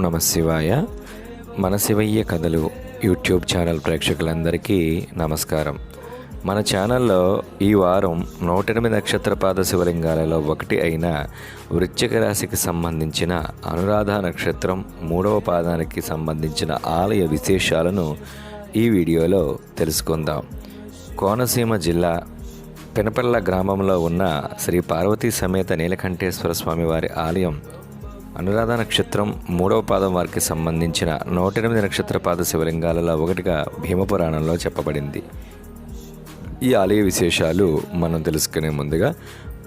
నమ శివాయ. మన శివయ్య కథలు యూట్యూబ్ ఛానల్ ప్రేక్షకులందరికీ నమస్కారం. మన ఛానల్లో ఈ వారం 108 నక్షత్రపాద శివలింగాలలో ఒకటి అయిన వృశ్చిక రాశికి సంబంధించిన అనురాధ నక్షత్రం 3వ పాదానికి సంబంధించిన ఆలయ విశేషాలను ఈ వీడియోలో తెలుసుకుందాం. కోనసీమ జిల్లా పెనపల్ల గ్రామంలో ఉన్న శ్రీ పార్వతీ సమేత నీలకంఠేశ్వర స్వామి వారి ఆలయం అనురాధ నక్షత్రం 3వ పాదం వారికి సంబంధించిన 108 నక్షత్రపాద శివలింగాలలో ఒకటిగా భీమపురాణంలో చెప్పబడింది. ఈ ఆలయ విశేషాలు మనం తెలుసుకునే ముందుగా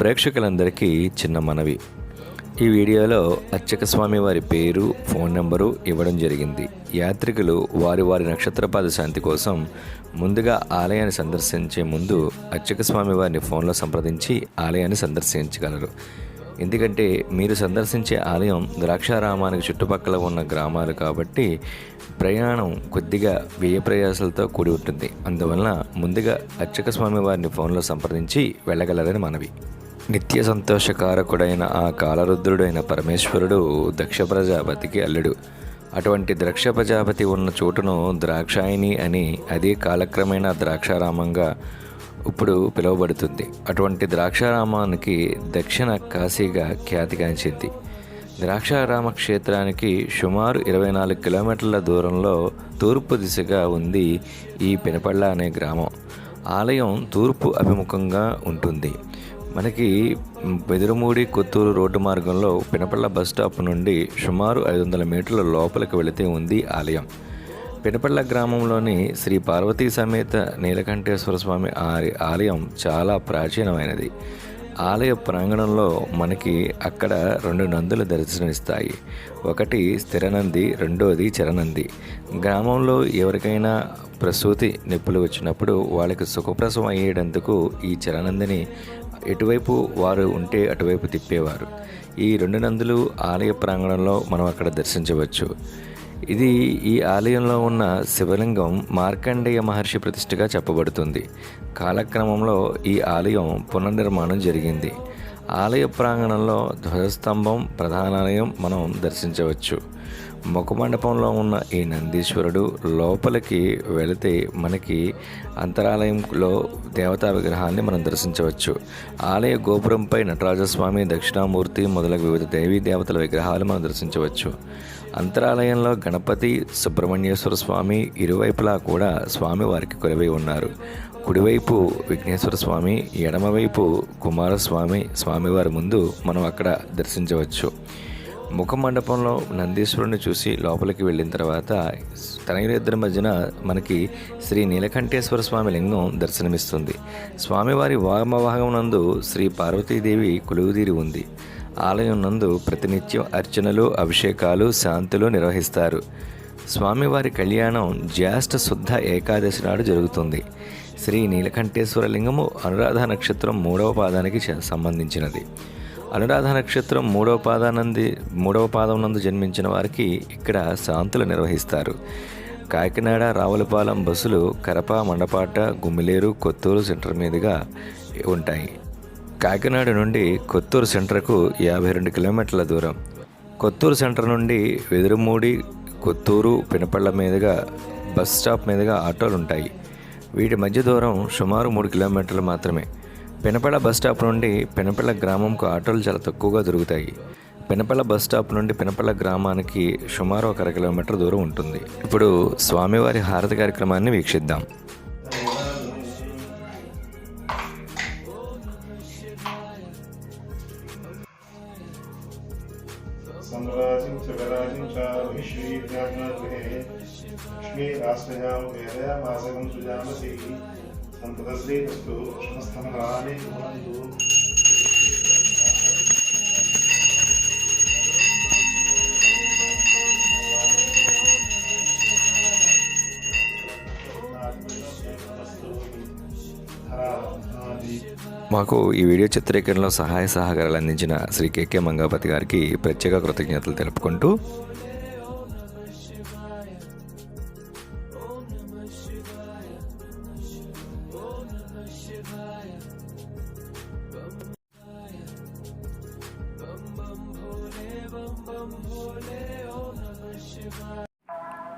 ప్రేక్షకులందరికీ చిన్న మనవి. ఈ వీడియోలో అర్చక స్వామి వారి పేరు, ఫోన్ నెంబరు ఇవ్వడం జరిగింది. యాత్రికులు వారి నక్షత్రపాద శాంతి కోసం ముందుగా ఆలయాన్ని సందర్శించే ముందు అర్చక స్వామి వారిని ఫోన్లో సంప్రదించి ఆలయాన్ని సందర్శించగలరు. ఎందుకంటే మీరు సందర్శించే ఆలయం ద్రాక్షారామానికి చుట్టుపక్కల ఉన్న గ్రామాలు కాబట్టి ప్రయాణం కొద్దిగా వ్యయ ప్రయాసాలతో కూడి ఉంటుంది. అందువలన ముందుగా అర్చక స్వామి వారిని ఫోన్లో సంప్రదించి వెళ్ళగలరని మనవి. నిత్య సంతోషకారకుడైన ఆ కాలరుద్రుడైన పరమేశ్వరుడు దక్ష ప్రజాపతికి అల్లుడు. అటువంటి దక్ష ప్రజాపతి ఉన్న చోటును ద్రాక్షాయిని అని, అదే కాలక్రమేణా ద్రాక్షారామంగా ఇప్పుడు పిలువబడుతుంది. అటువంటి ద్రాక్షారామానికి దక్షిణ కాశీగా ఖ్యాతిగాంచింది. ద్రాక్షారామ క్షేత్రానికి సుమారు 24 కిలోమీటర్ల దూరంలో తూర్పు దిశగా ఉంది ఈ పెనపళ్ళ అనే గ్రామం. ఆలయం తూర్పు అభిముఖంగా ఉంటుంది. మనకి బెదురుమూడి కొత్తూరు రోడ్డు మార్గంలో పెనపళ్ళ బస్ స్టాప్ నుండి సుమారు 500 మీటర్ల లోపలికి వెళితే ఉంది ఆలయం. పెనపళ్ళ గ్రామంలోని శ్రీ పార్వతీ సమేత నీలకంఠేశ్వర స్వామి ఆలయం చాలా ప్రాచీనమైనది. ఆలయ ప్రాంగణంలో మనకి అక్కడ 2 నందులు దర్శనమిస్తాయి. ఒకటి స్థిరనంది, రెండోది చరనంది. గ్రామంలో ఎవరికైనా ప్రసూతి నొప్పులు వచ్చినప్పుడు వాళ్ళకి సుఖప్రసవం అయ్యేటందుకు ఈ చరనందిని ఎటువైపు వారు ఉంటే అటువైపు తిప్పేవారు. ఈ 2 నందులు ఆలయ ప్రాంగణంలో మనం అక్కడ దర్శించవచ్చు. ఈ ఆలయంలో ఉన్న శివలింగం మార్కండేయ మహర్షి ప్రతిష్ఠగా చెప్పబడుతుంది. కాలక్రమంలో ఈ ఆలయం పునర్నిర్మాణం జరిగింది. ఆలయ ప్రాంగణంలో ధ్వజస్తంభం, ప్రధానాలయం మనం దర్శించవచ్చు. ముఖమండపంలో ఉన్న ఈ నందీశ్వరుడు లోపలికి వెళితే మనకి అంతరాలయంలో దేవతా విగ్రహాన్ని మనం దర్శించవచ్చు. ఆలయ గోపురంపై నటరాజస్వామి, దక్షిణామూర్తి మొదలగు వివిధ దేవీ దేవతల విగ్రహాలు మనం దర్శించవచ్చు. అంతరాలయంలో గణపతి, సుబ్రహ్మణ్యేశ్వర స్వామి ఇరువైపులా కూడా స్వామివారికి కొలువై ఉన్నారు. కుడివైపు విఘ్నేశ్వర స్వామి, ఎడమవైపు కుమారస్వామి స్వామివారి ముందు మనం అక్కడ దర్శించవచ్చు. ముఖ మండపంలో నందీశ్వరుని చూసి లోపలికి వెళ్ళిన తర్వాత తనయులిద్దరి మధ్యన మనకి శ్రీ నీలకంఠేశ్వర స్వామి లింగం దర్శనమిస్తుంది. స్వామివారి వామభాగం నందు శ్రీ పార్వతీదేవి కొలువుదీరి ఉంది. ఆలయం నందు ప్రతినిత్యం అర్చనలు, అభిషేకాలు, శాంతులు నిర్వహిస్తారు. స్వామివారి కళ్యాణం జ్యేష్ఠ శుద్ధ ఏకాదశి నాడు జరుగుతుంది. శ్రీ నీలకంఠేశ్వర లింగము అనురాధ నక్షత్రం 3వ పాదానికి సంబంధించినది. అనురాధ నక్షత్రం 3వ పాదం నందు జన్మించిన వారికి ఇక్కడ శాంతులు నిర్వహిస్తారు. కాకినాడ, రావులపాలెం బస్సులు కరప, మండపాట, గుమ్మిలేరు, కొత్తూరు సెంటర్ మీదుగా ఉంటాయి. కాకినాడ నుండి కొత్తూరు సెంటర్కు 52 కిలోమీటర్ల దూరం. కొత్తూరు సెంటర్ నుండి వెదురుమూడి, కొత్తూరు, పెనపళ్ళ మీదుగా బస్ స్టాప్ మీదుగా ఆటోలు ఉంటాయి. వీటి మధ్య దూరం సుమారు 3 కిలోమీటర్లు మాత్రమే. పెనపళ్ళ బస్ స్టాప్ నుండి పెనపళ్ళ గ్రామంకు ఆటోలు చాలా తక్కువగా దొరుకుతాయి. పెనపళ్ళ బస్ స్టాప్ నుండి పెనపళ్ళ గ్రామానికి సుమారు 1 కిలోమీటర్ దూరం ఉంటుంది. ఇప్పుడు స్వామివారి హారతి కార్యక్రమాన్ని వీక్షిద్దాం. सम्राजिं चकराजिं च विश्वीर्याज्ञागृहे लक्ष्मीराश्रयां वेदयामासकं सुजामसि सन्ततश्रीरस्तु समस्तमङ्गलानि भवन्तु. మాకు ఈ వీడియో చిత్రీకరణలో సహాయ సహకారాలు అందించిన శ్రీ కేకే మంగాపతి గారికి ప్రత్యేక కృతజ్ఞతలు తెలుపుకుంటూ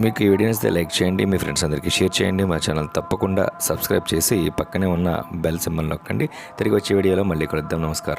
మీకు ఈ వీడియో నచ్చితే లైక్ చేయండి, మీ ఫ్రెండ్స్ అందరికీ షేర్ చేయండి. మా ఛానల్ తప్పకుండా సబ్స్క్రైబ్ చేసి పక్కనే ఉన్న బెల్ సింబల్ నొక్కండి. తిరిగి వచ్చే వీడియోలో మళ్ళీ కలుద్దాం. నమస్కారం.